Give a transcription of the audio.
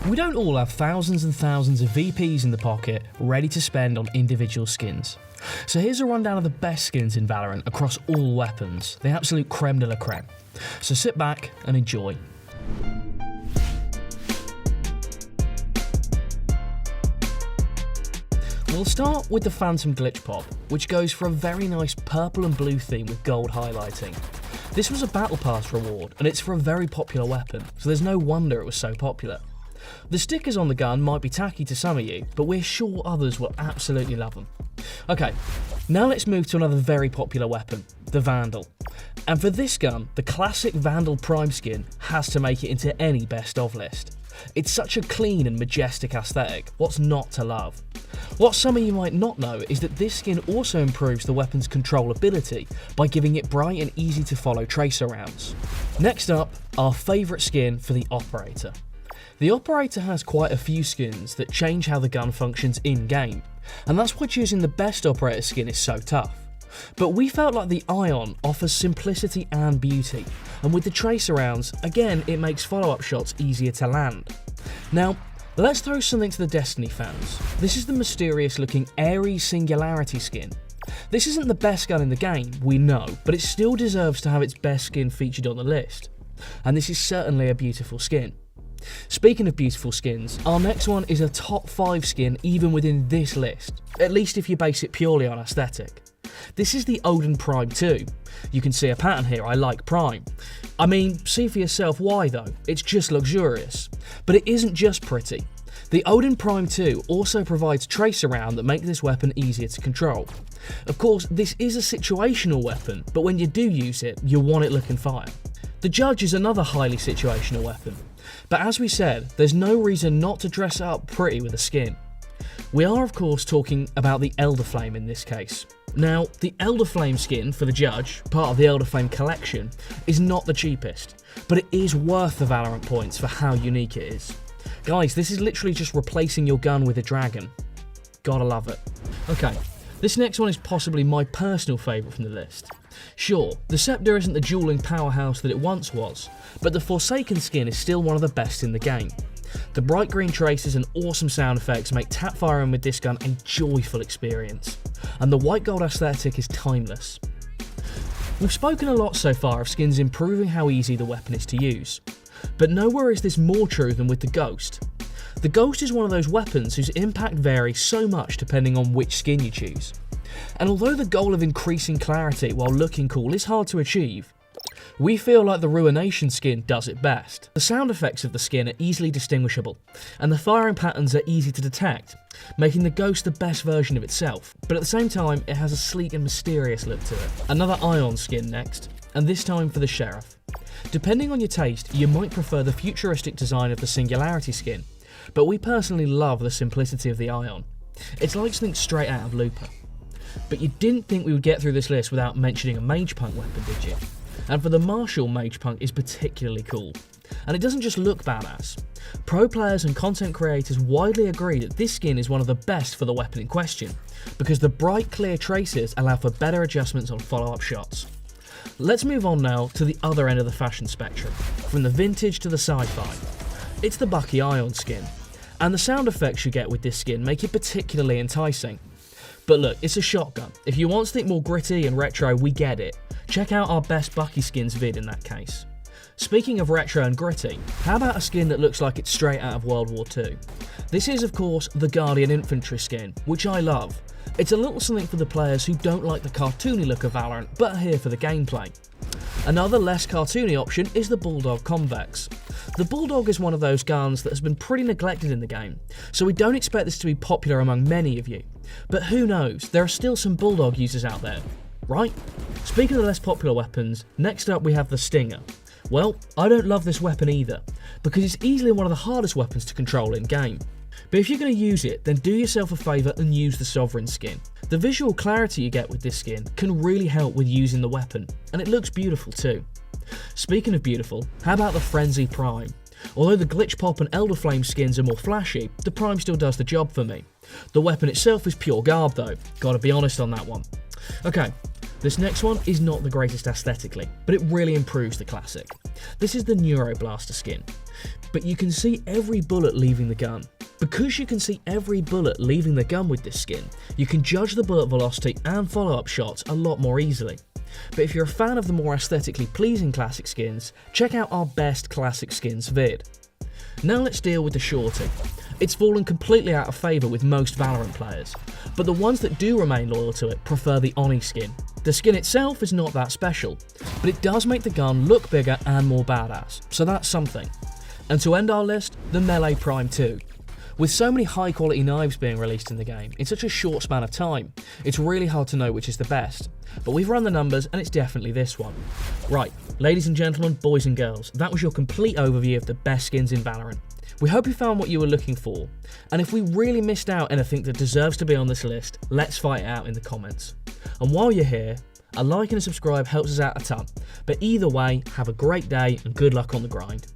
We don't all have thousands and thousands of VPs in the pocket ready to spend on individual skins. So here's a rundown of the best skins in Valorant across all weapons, the absolute crème de la crème. So sit back and enjoy. We'll start with the Phantom GLITCHPOP, which goes for a very nice purple and blue theme with gold highlighting. This was a Battle Pass reward, and it's for a very popular weapon, so there's no wonder it was so popular. The stickers on the gun might be tacky to some of you, but we're sure others will absolutely love them. Okay, now let's move to another very popular weapon, the Vandal. And for this gun, the classic Vandal Prime skin has to make it into any best of list. It's such a clean and majestic aesthetic, what's not to love? What some of you might not know is that this skin also improves the weapon's controllability by giving it bright and easy to follow tracer rounds. Next up, our favourite skin for the Operator. The Operator has quite a few skins that change how the gun functions in-game, and that's why choosing the best Operator skin is so tough. But we felt like the Ion offers simplicity and beauty, and with the tracer rounds, again it makes follow-up shots easier to land. Now, let's throw something to the Destiny fans. This is the mysterious looking airy Singularity skin. This isn't the best gun in the game, we know, but it still deserves to have its best skin featured on the list. And this is certainly a beautiful skin. Speaking of beautiful skins, our next one is a top 5 skin even within this list, at least if you base it purely on aesthetic. This is the Odin Prime 2. You can see a pattern here, I like Prime. I mean, see for yourself why though, it's just luxurious. But it isn't just pretty. The Odin Prime 2 also provides tracer round that make this weapon easier to control. Of course, this is a situational weapon, but when you do use it, you want it looking fire. The Judge is another highly situational weapon. But as we said, there's no reason not to dress it up pretty with a skin. We are of course talking about the ELDERFLAME in this case. Now, the ELDERFLAME skin for the Judge, part of the ELDERFLAME collection, is not the cheapest, but it is worth the Valorant points for how unique it is. Guys, this is literally just replacing your gun with a dragon. Gotta love it. Okay, this next one is possibly my personal favourite from the list. Sure, the Scepter isn't the dueling powerhouse that it once was, but the Forsaken skin is still one of the best in the game. The bright green traces and awesome sound effects make tap firing with this gun a joyful experience, and the white gold aesthetic is timeless. We've spoken a lot so far of skins improving how easy the weapon is to use, but nowhere is this more true than with the Ghost. The Ghost is one of those weapons whose impact varies so much depending on which skin you choose. And although the goal of increasing clarity while looking cool is hard to achieve, we feel like the RUINATION skin does it best. The sound effects of the skin are easily distinguishable, and the firing patterns are easy to detect, making the Ghost the best version of itself, but at the same time it has a sleek and mysterious look to it. Another Ion skin next, and this time for the Sheriff. Depending on your taste, you might prefer the futuristic design of the Singularity skin, but we personally love the simplicity of the Ion. It's like something straight out of Looper. But you didn't think we would get through this list without mentioning a Mage Punk weapon, did you? And for the Marshall, Mage Punk is particularly cool. And it doesn't just look badass. Pro players and content creators widely agree that this skin is one of the best for the weapon in question, because the bright clear traces allow for better adjustments on follow-up shots. Let's move on now to the other end of the fashion spectrum, from the vintage to the sci-fi. It's the Bucky Ion skin, and the sound effects you get with this skin make it particularly enticing. But look, it's a shotgun. If you want something more gritty and retro, we get it. Check out our best Bucky skins vid in that case. Speaking of retro and gritty, how about a skin that looks like it's straight out of World War II? This is of course the Guardian Infantry skin, which I love. It's a little something for the players who don't like the cartoony look of Valorant, but are here for the gameplay. Another less cartoony option is the Bulldog Convex. The Bulldog is one of those guns that has been pretty neglected in the game, so we don't expect this to be popular among many of you. But who knows, there are still some Bulldog users out there, right? Speaking of the less popular weapons, next up we have the Stinger. Well, I don't love this weapon either, because it's easily one of the hardest weapons to control in game. But if you're going to use it, then do yourself a favour and use the Sovereign skin. The visual clarity you get with this skin can really help with using the weapon, and it looks beautiful too. Speaking of beautiful, how about the Frenzy Prime? Although the GLITCHPOP and ELDERFLAME skins are more flashy, the Prime still does the job for me. The weapon itself is pure garb though, gotta be honest on that one. Okay, this next one is not the greatest aesthetically, but it really improves the classic. This is the NEUROBLAST skin. but you can see every bullet leaving the gun. Because you can see every bullet leaving the gun with this skin, you can judge the bullet velocity and follow-up shots a lot more easily. But if you're a fan of the more aesthetically pleasing classic skins, check out our best classic skins vid. Now let's deal with the shorty. It's fallen completely out of favour with most Valorant players, but the ones that do remain loyal to it prefer the Oni skin. The skin itself is not that special, but it does make the gun look bigger and more badass, so that's something. And to end our list, the Melee Prime 2. With so many high quality knives being released in the game in such a short span of time, it's really hard to know which is the best. But we've run the numbers and it's definitely this one. Right, ladies and gentlemen, boys and girls, that was your complete overview of the best skins in Valorant. We hope you found what you were looking for, and if we really missed out anything that deserves to be on this list, let's fight it out in the comments. And while you're here, a like and a subscribe helps us out a ton, but either way, have a great day and good luck on the grind.